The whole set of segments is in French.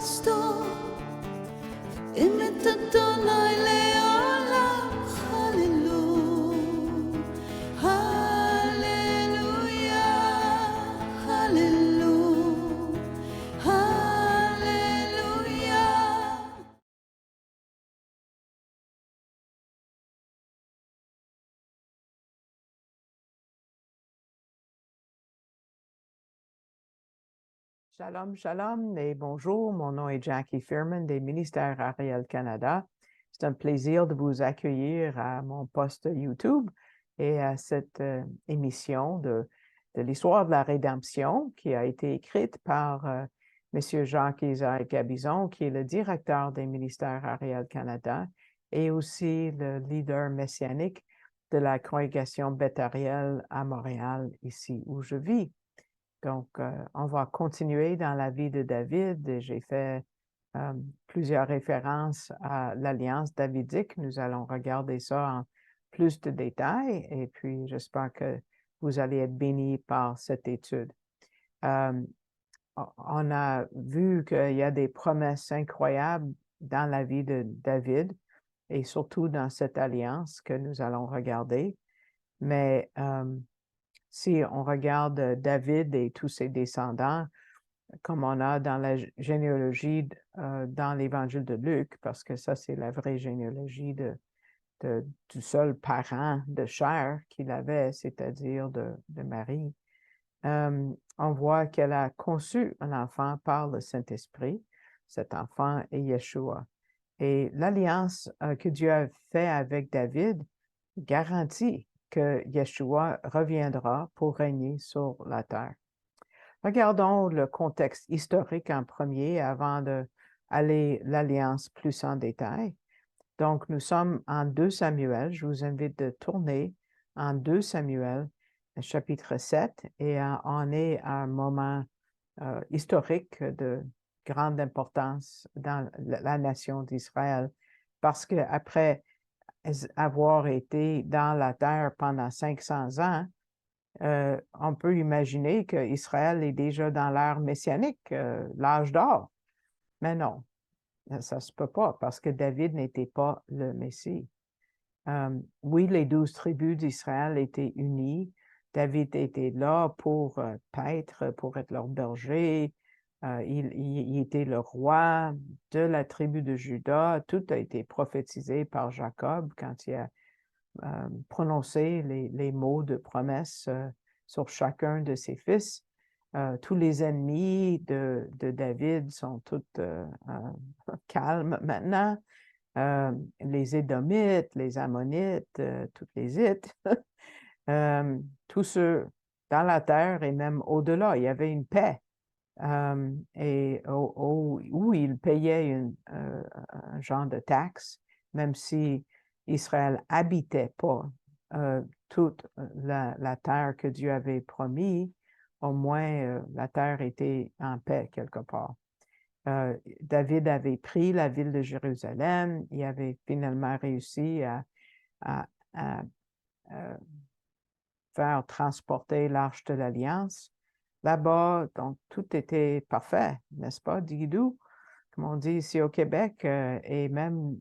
Cristo, imitatona leola, hallelujah, hallelujah, hallelujah, hallelujah. Shalom, shalom et bonjour. Mon nom est Jackie Firman des Ministères Ariel Canada. C'est un plaisir de vous accueillir à mon poste YouTube et à cette émission de l'histoire de la rédemption qui a été écrite par M. Jacques-Isaac Gabizon, qui est le directeur des Ministères Ariel Canada et aussi le leader messianique de la congrégation Beth Ariel à Montréal, ici où je vis. Donc, on va continuer dans la vie de David. J'ai fait plusieurs références à l'Alliance davidique. Nous allons regarder ça en plus de détails et puis j'espère que vous allez être bénis par cette étude. On a vu qu'il y a des promesses incroyables dans la vie de David et surtout dans cette alliance que nous allons regarder. Mais si on regarde David et tous ses descendants, comme on a dans la généalogie dans l'Évangile de Luc, parce que ça, c'est la vraie généalogie du seul parent de chair qu'il avait, c'est-à-dire de Marie, on voit qu'elle a conçu un enfant par le Saint-Esprit. Cet enfant est Yeshua. Et l'alliance que Dieu a faite avec David garantit que Yeshua reviendra pour régner sur la terre. Regardons le contexte historique en premier avant d'aller l'alliance plus en détail. Donc, nous sommes en 2 Samuel. Je vous invite de tourner en 2 Samuel, chapitre 7, et on est à un moment historique de grande importance dans la nation d'Israël, parce qu'après avoir été dans la terre pendant 500 ans, on peut imaginer qu'Israël est déjà dans l'ère messianique, l'âge d'or. Mais non, ça ne se peut pas parce que David n'était pas le Messie. Oui, les 12 tribus d'Israël étaient unies. David était là pour paître, pour être leur berger. Il était le roi de la tribu de Juda. Tout a été prophétisé par Jacob quand il a prononcé les mots de promesse sur chacun de ses fils. Tous les ennemis de David sont tous calmes maintenant. Les Édomites, les Ammonites, tous les Hittes, tous ceux dans la terre et même au-delà, il y avait une paix. Et où ils payaient un genre de taxe, même si Israël habitait pas toute la terre que Dieu avait promis, au moins la terre était en paix quelque part. David avait pris la ville de Jérusalem, il avait finalement réussi à faire transporter l'Arche de l'Alliance. Là-bas, donc, tout était parfait, n'est-ce pas, Digidou? Comme on dit ici au Québec, et même,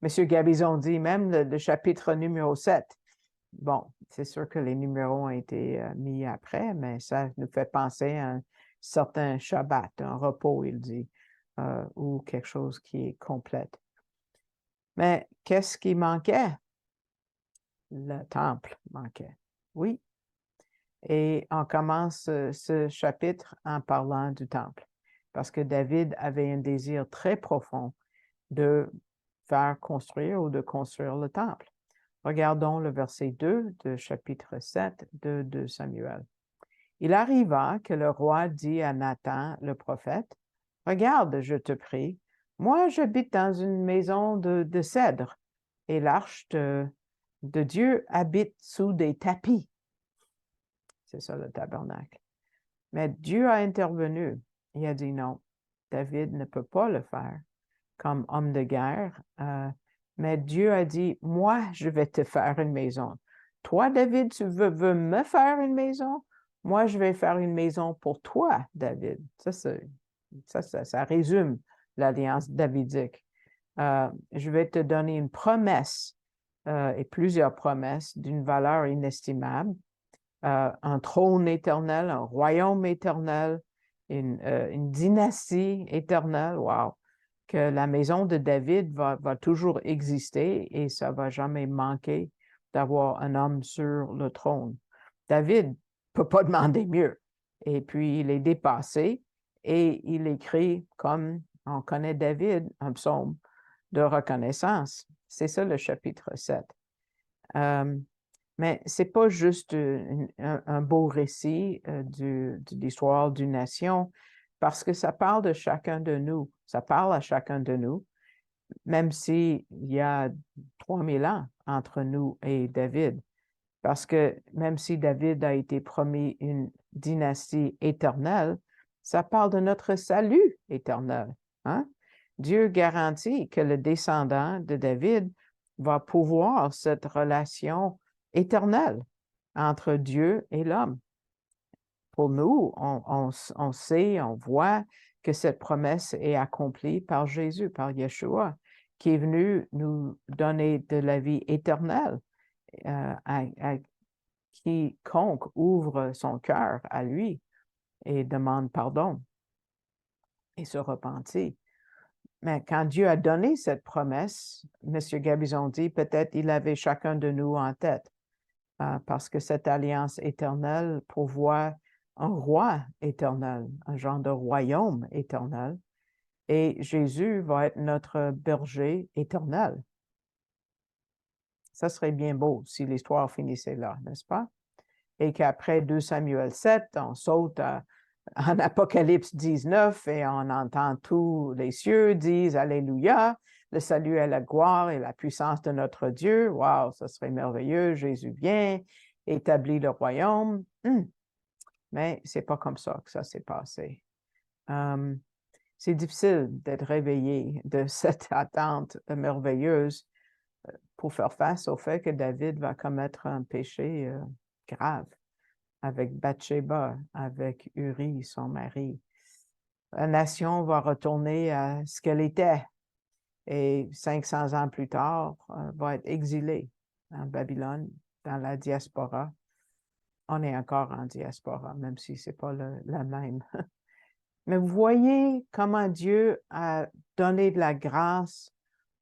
M. Gabizon dit, même le chapitre numéro 7. Bon, c'est sûr que les numéros ont été mis après, mais ça nous fait penser à un certain Shabbat, un repos, il dit, ou quelque chose qui est complète. Mais qu'est-ce qui manquait? Le temple manquait. Oui. Et on commence ce chapitre en parlant du temple, parce que David avait un désir très profond de faire construire ou de construire le temple. Regardons le verset 2 de chapitre 7 de 2 Samuel. Il arriva que le roi dit à Nathan, le prophète, « Regarde, je te prie, moi j'habite dans une maison de cèdre, et l'arche de Dieu habite sous des tapis. » C'est ça le tabernacle. Mais Dieu a intervenu. Il a dit non, David ne peut pas le faire comme homme de guerre. Mais Dieu a dit, moi, je vais te faire une maison. Toi, David, tu veux me faire une maison? Moi, je vais faire une maison pour toi, David. Ça, c'est Ça résume l'alliance davidique. Je vais te donner une promesse et plusieurs promesses d'une valeur inestimable, un trône éternel, un royaume éternel, une dynastie éternelle. Wow! Que la maison de David va toujours exister et ça va jamais manquer d'avoir un homme sur le trône. David peut pas demander mieux. Et puis, il est dépassé et il écrit, comme on connaît David, un psaume de reconnaissance. C'est ça le chapitre 7. Mais c'est pas juste un beau récit de l'histoire d'une nation, parce que ça parle de chacun de nous. Ça parle à chacun de nous, même s'il y a 3000 ans entre nous et David. Parce que même si David a été promis une dynastie éternelle, ça parle de notre salut éternel. Hein? Dieu garantit que le descendant de David va pouvoir cette relation éternelle entre Dieu et l'homme. Pour nous, on sait, on voit que cette promesse est accomplie par Jésus, par Yeshua, qui est venu nous donner de la vie éternelle à quiconque ouvre son cœur à lui et demande pardon et se repentit. Mais quand Dieu a donné cette promesse, M. Gabizon dit, peut-être il avait chacun de nous en tête, parce que cette alliance éternelle pourvoit un roi éternel, un genre de royaume éternel, et Jésus va être notre berger éternel. Ça serait bien beau si l'histoire finissait là, n'est-ce pas? Et qu'après 2 Samuel 7, on saute en Apocalypse 19 et on entend tous les cieux disent Alléluia, le salut et la gloire et la puissance de notre Dieu. Wow, ça serait merveilleux, Jésus vient, établit le royaume. Mais c'est pas comme ça que ça s'est passé. C'est difficile d'être réveillé de cette attente merveilleuse pour faire face au fait que David va commettre un péché grave avec Bathsheba, avec Uri, son mari. La nation va retourner à ce qu'elle était et 500 ans plus tard, va être exilée en Babylone, dans la diaspora. On est encore en diaspora, même si ce n'est pas la même. Mais vous voyez comment Dieu a donné de la grâce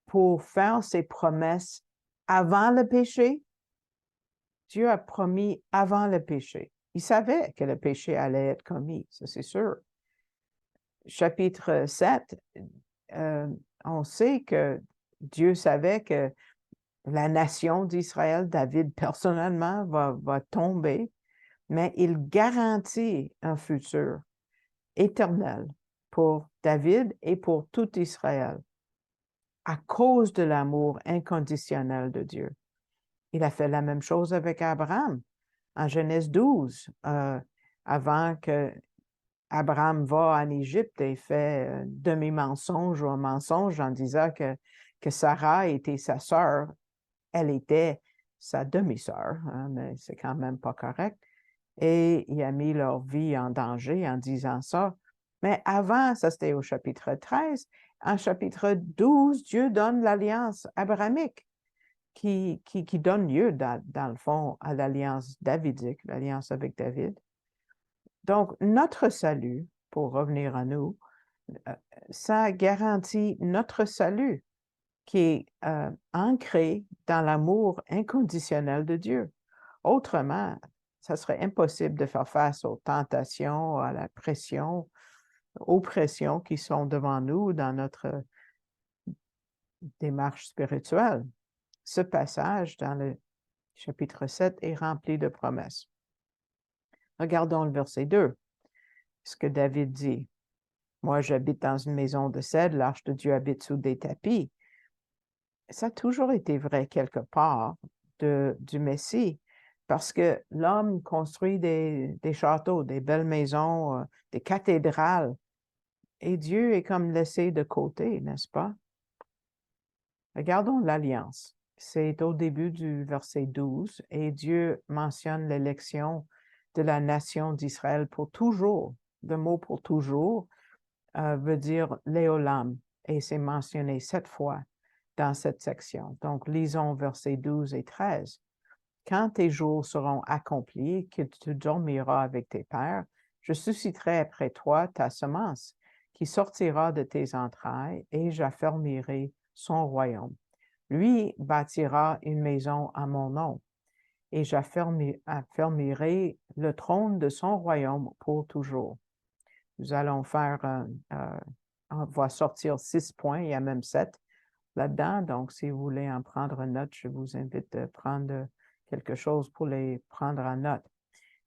pour faire ses promesses avant le péché. Dieu a promis avant le péché. Il savait que le péché allait être commis, ça c'est sûr. Chapitre 7, on sait que Dieu savait que la nation d'Israël, David personnellement, va tomber, mais il garantit un futur éternel pour David et pour tout Israël à cause de l'amour inconditionnel de Dieu. Il a fait la même chose avec Abraham en Genèse 12, avant que Abraham va en Égypte et fait un demi-mensonge ou un mensonge en disant que Sarah était sa sœur. Elle était sa demi-sœur, hein, mais c'est quand même pas correct. Et il a mis leur vie en danger en disant ça. Mais avant, ça c'était au chapitre 13, en chapitre 12, Dieu donne l'alliance abrahamique qui donne lieu, dans le fond, à l'alliance davidique, l'alliance avec David. Donc, notre salut, pour revenir à nous, ça garantit notre salut qui est ancré dans l'amour inconditionnel de Dieu. Autrement, ça serait impossible de faire face aux tentations, à la pression, aux pressions qui sont devant nous dans notre démarche spirituelle. Ce passage dans le chapitre 7 est rempli de promesses. Regardons le verset 2, ce que David dit. Moi, j'habite dans une maison de cèdre, l'arche de Dieu habite sous des tapis. Ça a toujours été vrai quelque part du Messie, parce que l'homme construit des châteaux, des belles maisons, des cathédrales, et Dieu est comme laissé de côté, n'est-ce pas? Regardons l'alliance. C'est au début du verset 12, et Dieu mentionne l'élection de la nation d'Israël pour toujours. Le mot pour toujours veut dire Léolam et c'est mentionné 7 fois dans cette section. Donc, lisons versets 12 et 13. Quand tes jours seront accomplis, que tu dormiras avec tes pères, je susciterai après toi ta semence, qui sortira de tes entrailles, et j'affermirai son royaume. Lui bâtira une maison à mon nom, et j'affermirai le trône de son royaume pour toujours. Nous allons faire, on va sortir 6 points, il y a même 7 là-dedans, donc si vous voulez en prendre note, je vous invite à prendre quelque chose pour les prendre en note.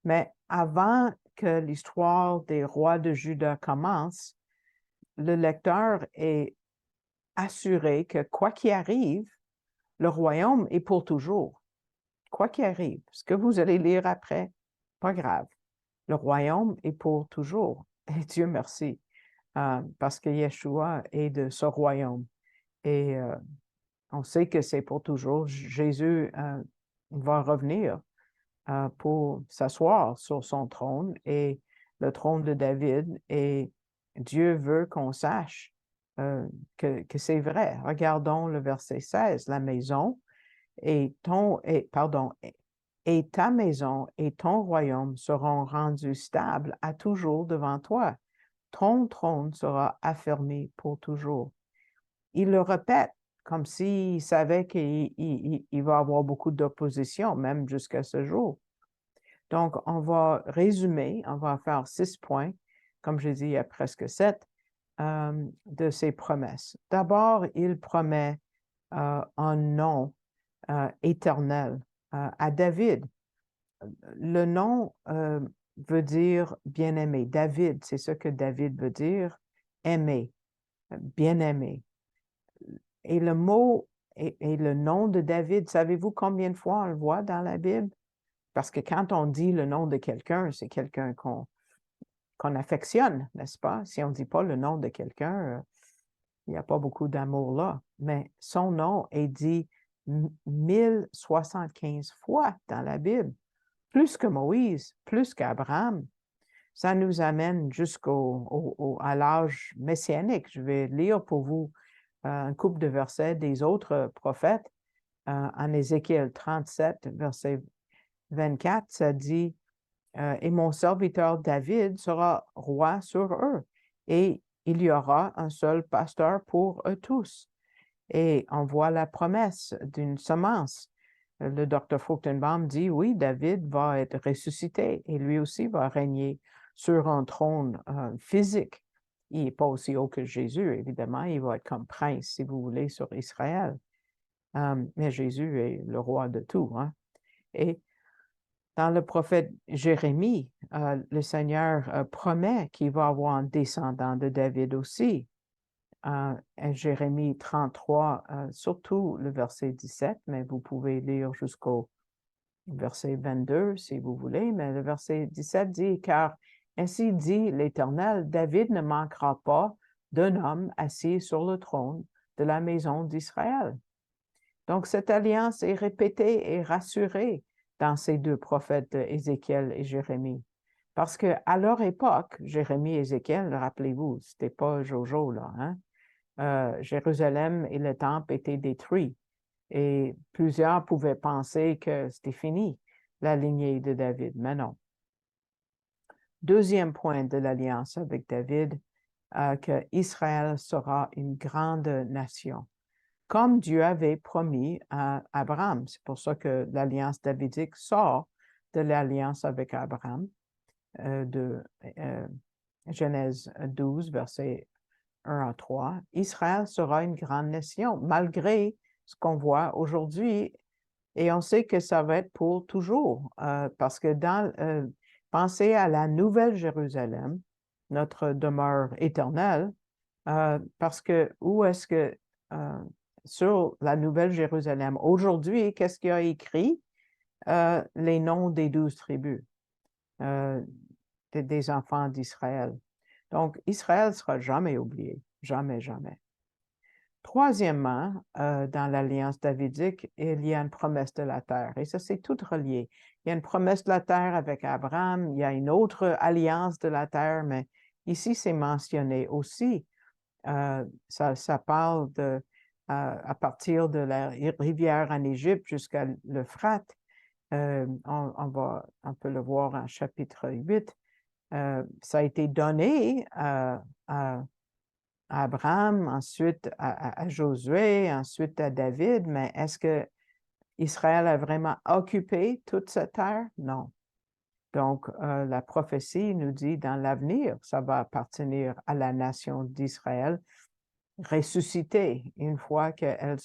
Mais avant que l'histoire des rois de Juda commence, le lecteur est assuré que quoi qu'il arrive, le royaume est pour toujours. Quoi qu'il arrive, ce que vous allez lire après, pas grave. Le royaume est pour toujours. Et Dieu merci, parce que Yeshua est de ce royaume. Et on sait que c'est pour toujours. Jésus va revenir pour s'asseoir sur son trône et le trône de David. Et Dieu veut qu'on sache que c'est vrai. Regardons le verset 16. La maison et et ta maison et ton royaume seront rendus stables à toujours devant toi. Ton trône sera affermi pour toujours. Il le répète comme s'il savait qu'il va avoir beaucoup d'opposition, même jusqu'à ce jour. Donc, on va résumer, on va faire 6 points, comme j'ai dit, il y a presque 7, de ses promesses. D'abord, il promet un nom éternel à David. Le nom veut dire bien-aimé. David, c'est ce que David veut dire, aimé, bien-aimé. Et le mot et le nom de David, savez-vous combien de fois on le voit dans la Bible? Parce que quand on dit le nom de quelqu'un, c'est quelqu'un qu'on affectionne, n'est-ce pas? Si on ne dit pas le nom de quelqu'un, il n'y a pas beaucoup d'amour là. Mais son nom est dit 1075 fois dans la Bible, plus que Moïse, plus qu'Abraham. Ça nous amène à l'âge messianique. Je vais lire pour vous un couple de versets des autres prophètes. En Ézéchiel 37, verset 24, ça dit et mon serviteur David sera roi sur eux, et il y aura un seul pasteur pour eux tous. Et on voit la promesse d'une semence. Le docteur Fruchtenbaum dit, oui, David va être ressuscité et lui aussi va régner sur un trône physique. Il n'est pas aussi haut que Jésus, évidemment, il va être comme prince, si vous voulez, sur Israël. Mais Jésus est le roi de tout. Hein? Et dans le prophète Jérémie, le Seigneur promet qu'il va avoir un descendant de David aussi. Jérémie 33, surtout le verset 17, mais vous pouvez lire jusqu'au verset 22 si vous voulez, mais le verset 17 dit, car ainsi dit l'Éternel, David ne manquera pas d'un homme assis sur le trône de la maison d'Israël. Donc cette alliance est répétée et rassurée dans ces deux prophètes, Ézéchiel et Jérémie. Parce qu'à leur époque, Jérémie et Ézéchiel, rappelez-vous, c'était pas Jojo, là, hein? Jérusalem et le temple étaient détruits et plusieurs pouvaient penser que c'était fini, la lignée de David, mais non. Deuxième point de l'alliance avec David, que Israël sera une grande nation, comme Dieu avait promis à Abraham. C'est pour ça que l'alliance davidique sort de l'alliance avec Abraham, de Genèse 12, verset 1 à 3. Israël sera une grande nation, malgré ce qu'on voit aujourd'hui, et on sait que ça va être pour toujours, parce que pensez à la Nouvelle Jérusalem, notre demeure éternelle, parce que où est-ce que sur la Nouvelle Jérusalem, aujourd'hui, qu'est-ce qu'il y a écrit? Les noms des 12 tribus, des enfants d'Israël. Donc, Israël ne sera jamais oublié, jamais, jamais. Troisièmement, dans l'alliance davidique, il y a une promesse de la terre, et ça, c'est tout relié. Il y a une promesse de la terre avec Abraham, il y a une autre alliance de la terre, mais ici, c'est mentionné aussi. Ça parle de, à partir de la rivière en Égypte jusqu'à l'Euphrate. On peut le voir en chapitre 8. Ça a été donné à Abraham, ensuite à Josué, ensuite à David, mais est-ce que Israël a vraiment occupé toute cette terre? Non. Donc, la prophétie nous dit dans l'avenir, ça va appartenir à la nation d'Israël, ressuscitée une fois qu'elle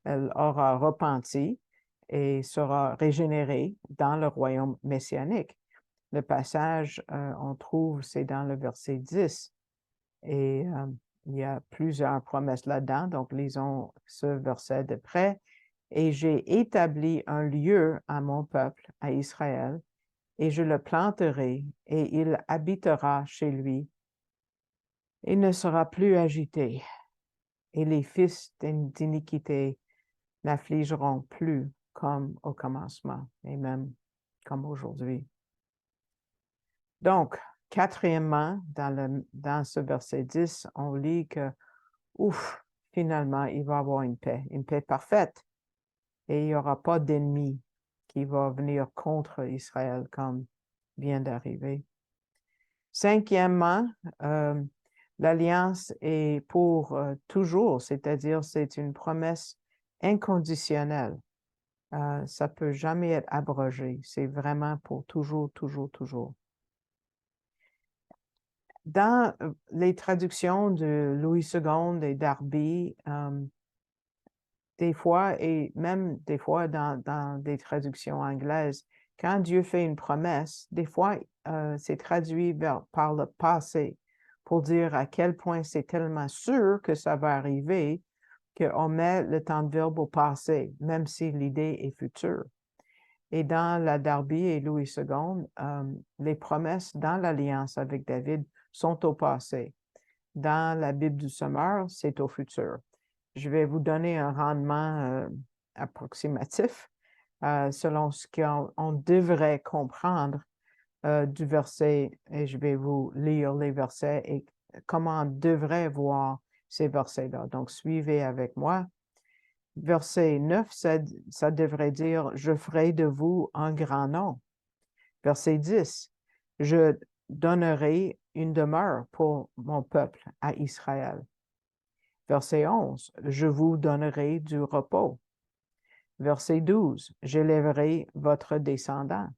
aura repenti et sera régénérée dans le royaume messianique. Le passage, on trouve, c'est dans le verset 10. Et il y a plusieurs promesses là-dedans, donc lisons ce verset de près. Et j'ai établi un lieu à mon peuple, à Israël, et je le planterai, et il habitera chez lui. Il ne sera plus agité, et les fils d'iniquité n'affligeront plus comme au commencement, et même comme aujourd'hui. Donc, quatrièmement, dans ce verset 10, on lit que, ouf, finalement, il va y avoir une paix parfaite, et il n'y aura pas d'ennemi qui va venir contre Israël comme vient d'arriver. Cinquièmement, l'alliance est pour toujours, c'est-à-dire c'est une promesse inconditionnelle. Ça ne peut jamais être abrogé. C'est vraiment pour toujours, toujours, toujours. Dans les traductions de Louis II et Darby, des fois, et même des fois dans des traductions anglaises, quand Dieu fait une promesse, des fois, c'est traduit par le passé pour dire à quel point c'est tellement sûr que ça va arriver qu'on met le temps de verbe au passé, même si l'idée est future. Et dans la Darby et Louis II, les promesses dans l'alliance avec David sont au passé. Dans la Bible du Sommeur, c'est au futur. Je vais vous donner un rendement approximatif selon ce qu'on devrait comprendre du verset, et je vais vous lire les versets et comment on devrait voir ces versets-là. Donc, suivez avec moi. Verset 9, ça devrait dire « Je ferai de vous un grand nom ». Verset 10, « Je donnerai une demeure pour mon peuple à Israël ». Verset 11, « Je vous donnerai du repos ». Verset 12, « J'élèverai votre descendant.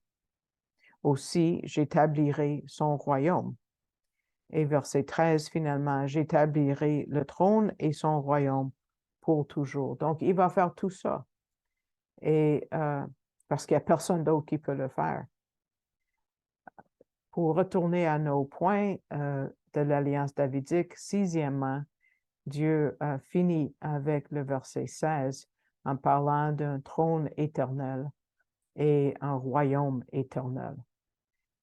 Aussi, j'établirai son royaume. » Et verset 13, finalement, « J'établirai le trône et son royaume pour toujours. » Donc, il va faire tout ça. Et parce qu'il n'y a personne d'autre qui peut le faire. Pour retourner à nos points de l'Alliance davidique, sixièmement, Dieu finit avec le verset 16 en parlant d'un trône éternel et un royaume éternel.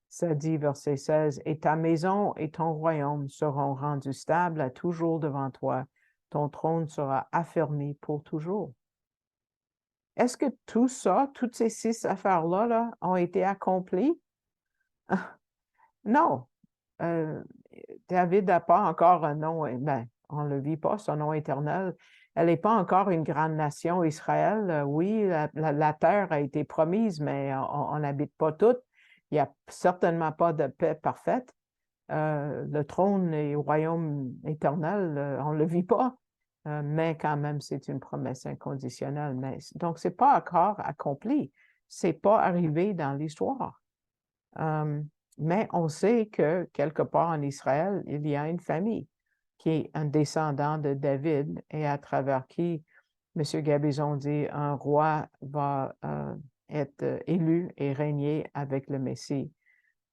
Ça dit, verset 16, « Et ta maison et ton royaume seront rendus stables à toujours devant toi. Ton trône sera affermi pour toujours. » Est-ce que tout ça, toutes ces 6 affaires-là là, ont été accomplies? Non. David n'a pas encore un nom, ben, on ne le vit pas, son nom éternel. Elle n'est pas encore une grande nation, Israël. Oui, la terre a été promise, mais on n'habite pas toute. Il n'y a certainement pas de paix parfaite. Le trône et le royaume éternel, on ne le vit pas. Mais quand même, c'est une promesse inconditionnelle. Donc, ce n'est pas encore accompli. Ce n'est pas arrivé dans l'histoire. Mais on sait que quelque part en Israël, il y a une famille qui est un descendant de David et à travers qui, M. Gabizon dit, un roi va être élu et régner avec le Messie.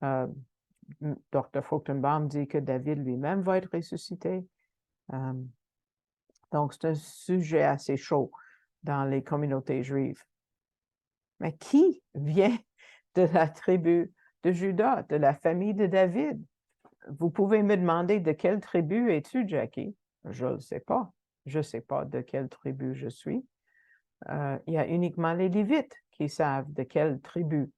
Dr. Fruchtenbaum dit que David lui-même va être ressuscité. Donc, c'est un sujet assez chaud dans les communautés juives. Mais qui vient de la tribu de Juda, de la famille de David? Vous pouvez me demander de quelle tribu es-tu, Jackie? Je ne le sais pas. Je ne sais pas de quelle tribu je suis. Il y a uniquement les Lévites qui savent de quelle tribu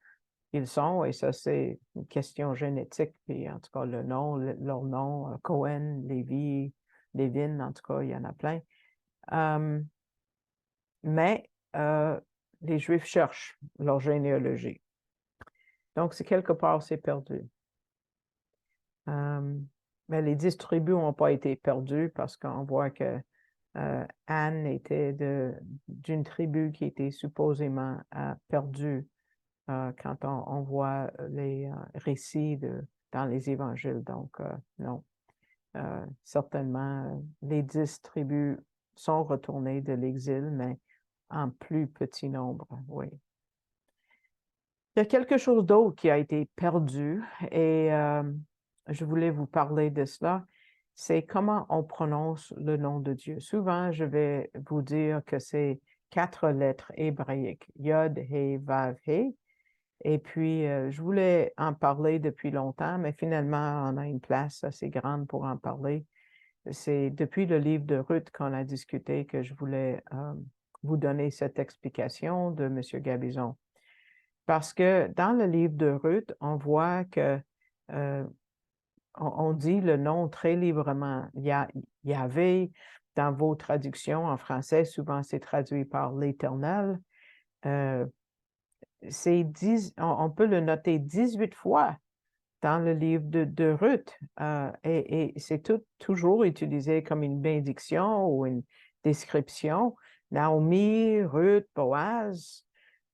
ils sont, et ça, c'est une question génétique, puis en tout cas, leur nom, Cohen, Lévi, Lévin, en tout cas, il y en a plein. Mais les Juifs cherchent leur généalogie. Donc, c'est quelque part, c'est perdu. Mais les 10 tribus n'ont pas été perdues parce qu'on voit que Anne était d'une tribu qui était supposément perdue quand on voit les récits dans les évangiles. Donc, non. Certainement, les 10 tribus sont retournées de l'exil, mais en plus petit nombre, oui. Il y a quelque chose d'autre qui a été perdu et je voulais vous parler de cela. C'est comment on prononce le nom de Dieu. Souvent, je vais vous dire que c'est 4 lettres hébraïques, Yod, He, Vav, He. Et puis, je voulais en parler depuis longtemps, mais finalement, on a une place assez grande pour en parler. C'est depuis le livre de Ruth qu'on a discuté que je voulais vous donner cette explication de M. Gabizon. Parce que dans le livre de Ruth, on voit que on dit le nom très librement. Yahvé, dans vos traductions en français, souvent c'est traduit par l'Éternel. On peut le noter 18 fois dans le livre de Ruth. Et c'est toujours utilisé comme une bénédiction ou une description. Naomi, Ruth, Boaz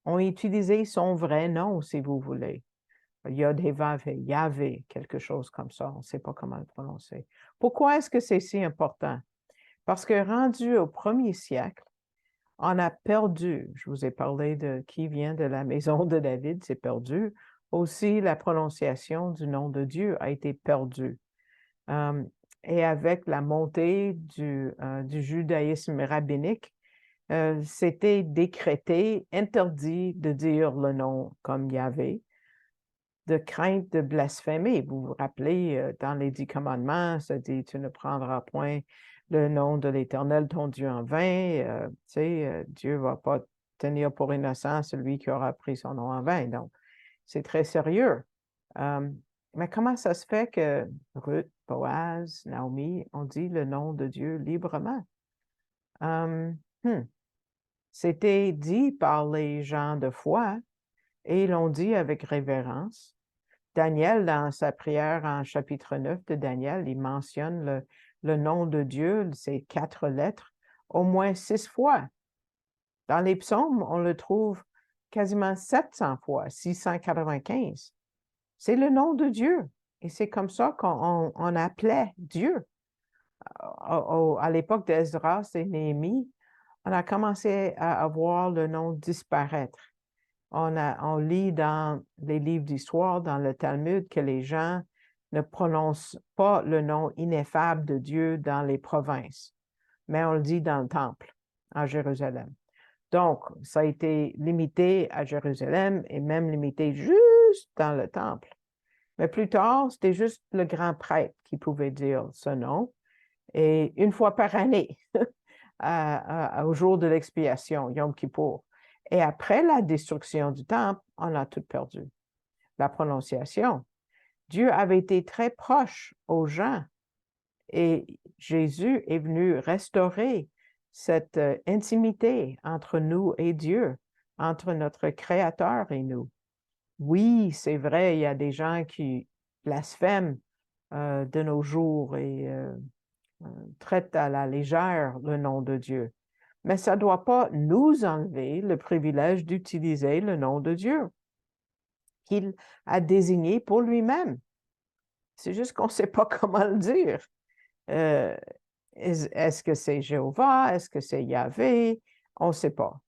ont utilisé son vrai nom, si vous voulez. Yod, He, Vav, He, Yahvé, quelque chose comme ça. On ne sait pas comment le prononcer. Pourquoi est-ce que c'est si important? Parce que rendu au 1er siècle, on a perdu, je vous ai parlé de qui vient de la maison de David, c'est perdu. Aussi, la prononciation du nom de Dieu a été perdue. Et avec la montée du judaïsme rabbinique, c'était décrété, interdit de dire le nom comme Yahvé, de crainte de blasphémer. Vous vous rappelez, dans les 10 commandements, ça dit, tu ne prendras point le nom de l'Éternel, ton Dieu, en vain. Dieu ne va pas tenir pour innocent celui qui aura pris son nom en vain. Donc, c'est très sérieux. Mais comment ça se fait que Ruth, Boaz, Naomi ont dit le nom de Dieu librement? C'était dit par les gens de foi et ils l'ont dit avec révérence. Daniel, dans sa prière en chapitre 9 de Daniel, il mentionne le nom de Dieu, ces 4 lettres, au moins 6 fois. Dans les psaumes, on le trouve quasiment 700 fois, 695. C'est le nom de Dieu. Et c'est comme ça qu'on appelait Dieu. À l'époque d'Esdras et Néhémie, on a commencé à voir le nom disparaître. On lit dans les livres d'histoire, dans le Talmud, que les gens ne prononcent pas le nom ineffable de Dieu dans les provinces, mais on le dit dans le temple, à Jérusalem. Donc, ça a été limité à Jérusalem et même limité juste dans le temple. Mais plus tard, c'était juste le grand prêtre qui pouvait dire ce nom, et une fois par année, au jour de l'expiation, Yom Kippour. Et après la destruction du temple, on a tout perdu. La prononciation. Dieu avait été très proche aux gens et Jésus est venu restaurer cette intimité entre nous et Dieu, entre notre Créateur et nous. Oui, c'est vrai, il y a des gens qui blasphèment de nos jours et traitent à la légère le nom de Dieu. Mais ça ne doit pas nous enlever le privilège d'utiliser le nom de Dieu qu'il a désigné pour lui-même. C'est juste qu'on ne sait pas comment le dire. Est-ce que c'est Jéhovah? Est-ce que c'est Yahvé? On ne sait pas.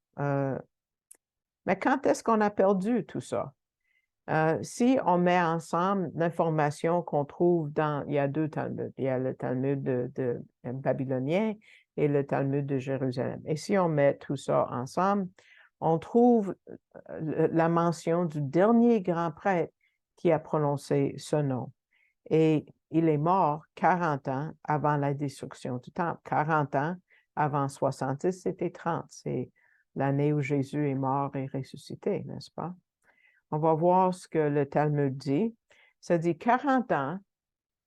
Mais quand est-ce qu'on a perdu tout ça? Si on met ensemble l'information qu'on trouve il y a 2 Talmuds, il y a le Talmud de babylonien et le Talmud de Jérusalem. Et si on met tout ça ensemble, on trouve la mention du dernier grand prêtre qui a prononcé ce nom. Et il est mort 40 ans avant la destruction du temple. 40 ans avant 70, c'était 30. C'est l'année où Jésus est mort et ressuscité, n'est-ce pas? on va voir ce que le Talmud dit. Ça dit 40 ans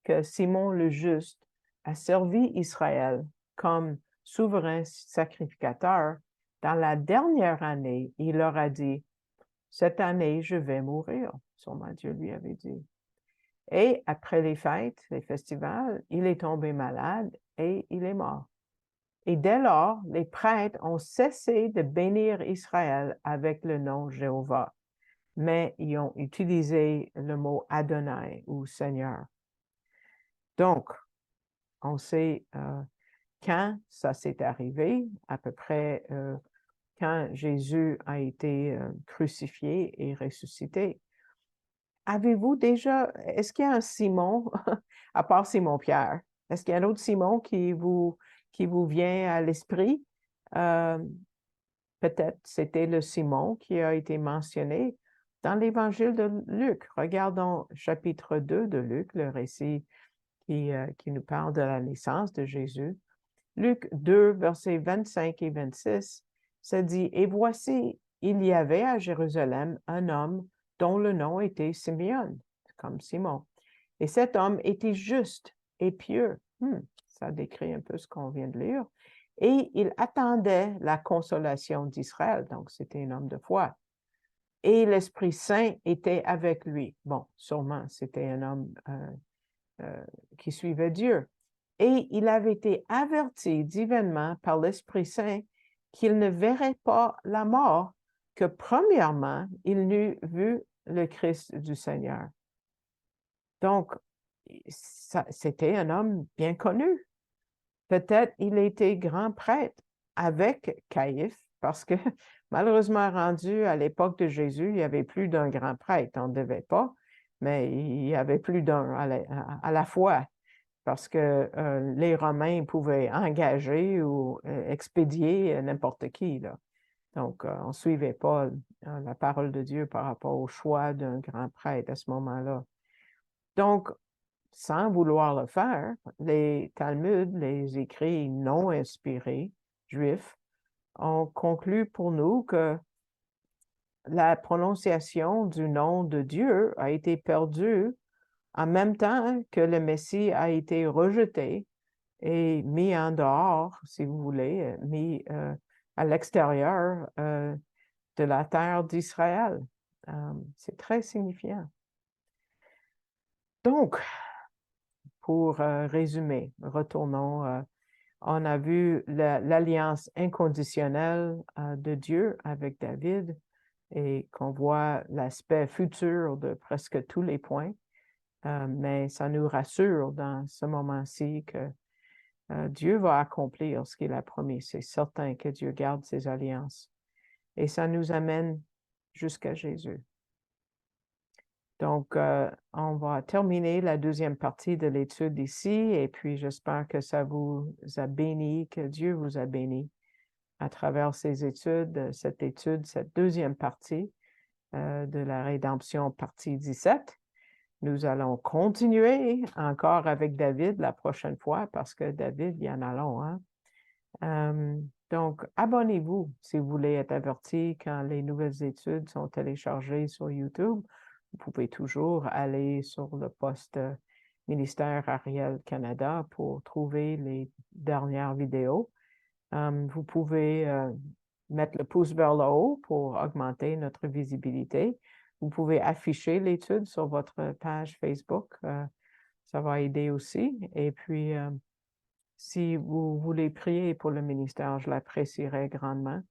que Simon le Juste a servi Israël comme souverain sacrificateur. Dans la dernière année, il leur a dit, cette année, je vais mourir. Sûrement Dieu lui avait dit. Et après les fêtes, les festivals, il est tombé malade et il est mort. Et dès lors, les prêtres ont cessé de bénir Israël avec le nom Jéhovah, mais ils ont utilisé le mot Adonai ou Seigneur. Donc, on sait quand ça s'est arrivé, à peu près quand Jésus a été crucifié et ressuscité. Avez-vous déjà, est-ce qu'il y a un Simon, à part Simon-Pierre, est-ce qu'il y a un autre Simon qui vous vient à l'esprit? Peut-être c'était le Simon qui a été mentionné dans l'évangile de Luc. Regardons chapitre 2 de Luc, le récit qui nous parle de la naissance de Jésus. Luc 2, versets 25 et 26, ça dit, « Et voici, il y avait à Jérusalem un homme dont le nom était Simeon, comme Simon. Et cet homme était juste et pieux. » Ça décrit un peu ce qu'on vient de lire. « Et il attendait la consolation d'Israël. » Donc, c'était un homme de foi. « Et l'Esprit Saint était avec lui. » Bon, sûrement, c'était un homme qui suivait Dieu. Et il avait été averti divinement par l'Esprit Saint qu'il ne verrait pas la mort que premièrement il n'eût vu le Christ du Seigneur. Donc, c'était un homme bien connu. Peut-être il était grand prêtre avec Caïphe, parce que malheureusement rendu à l'époque de Jésus, il n'y avait plus d'un grand prêtre, on ne devait pas, mais il y avait plus d'un à la fois, parce que les Romains pouvaient engager ou expédier n'importe qui, là. Donc, on ne suivait pas la parole de Dieu par rapport au choix d'un grand prêtre à ce moment-là. Donc, sans vouloir le faire, les Talmuds, les écrits non inspirés juifs, ont conclu pour nous que la prononciation du nom de Dieu a été perdue en même temps que le Messie a été rejeté et mis en dehors, si vous voulez, mis à l'extérieur de la terre d'Israël. C'est très signifiant. Donc, pour résumer, retournons. On a vu l'alliance inconditionnelle de Dieu avec David et qu'on voit l'aspect futur de presque tous les points, mais ça nous rassure dans ce moment-ci que Dieu va accomplir ce qu'il a promis. C'est certain que Dieu garde ses alliances. Et ça nous amène jusqu'à Jésus. Donc, on va terminer la deuxième partie de l'étude ici, et puis j'espère que ça vous a béni, que Dieu vous a béni à travers ces études, cette deuxième partie de la rédemption, partie 17. Nous allons continuer encore avec David la prochaine fois, parce que David, il y en a long, hein? Donc, abonnez-vous si vous voulez être averti quand les nouvelles études sont téléchargées sur YouTube. Vous pouvez toujours aller sur le poste Ministère Ariel Canada pour trouver les dernières vidéos. Vous pouvez mettre le pouce vers le haut pour augmenter notre visibilité. Vous pouvez afficher l'étude sur votre page Facebook. Ça va aider aussi. Et puis, si vous voulez prier pour le ministère, je l'apprécierais grandement.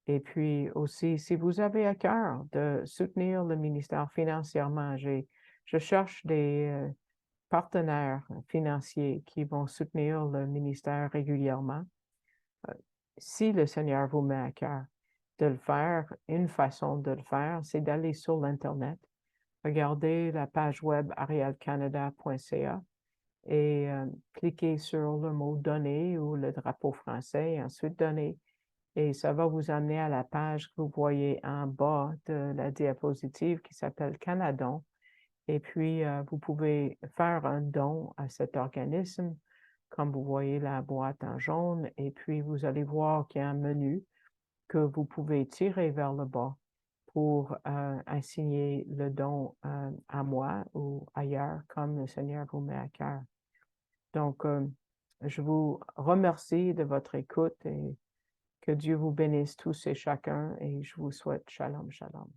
Et puis aussi, si vous avez à cœur de soutenir le ministère financièrement, je cherche des partenaires financiers qui vont soutenir le ministère régulièrement. Si le Seigneur vous met à cœur de le faire, une façon de le faire, c'est d'aller sur l'Internet, regarder la page web arielcanada.ca et cliquer sur le mot « Donner » ou le drapeau français et ensuite « Donner ». Et ça va vous amener à la page que vous voyez en bas de la diapositive qui s'appelle Canadon. Et puis, vous pouvez faire un don à cet organisme, comme vous voyez la boîte en jaune. Et puis, vous allez voir qu'il y a un menu que vous pouvez tirer vers le bas pour assigner le don à moi ou ailleurs, comme le Seigneur vous met à cœur. Donc, je vous remercie de votre écoute et que Dieu vous bénisse tous et chacun et je vous souhaite shalom, shalom.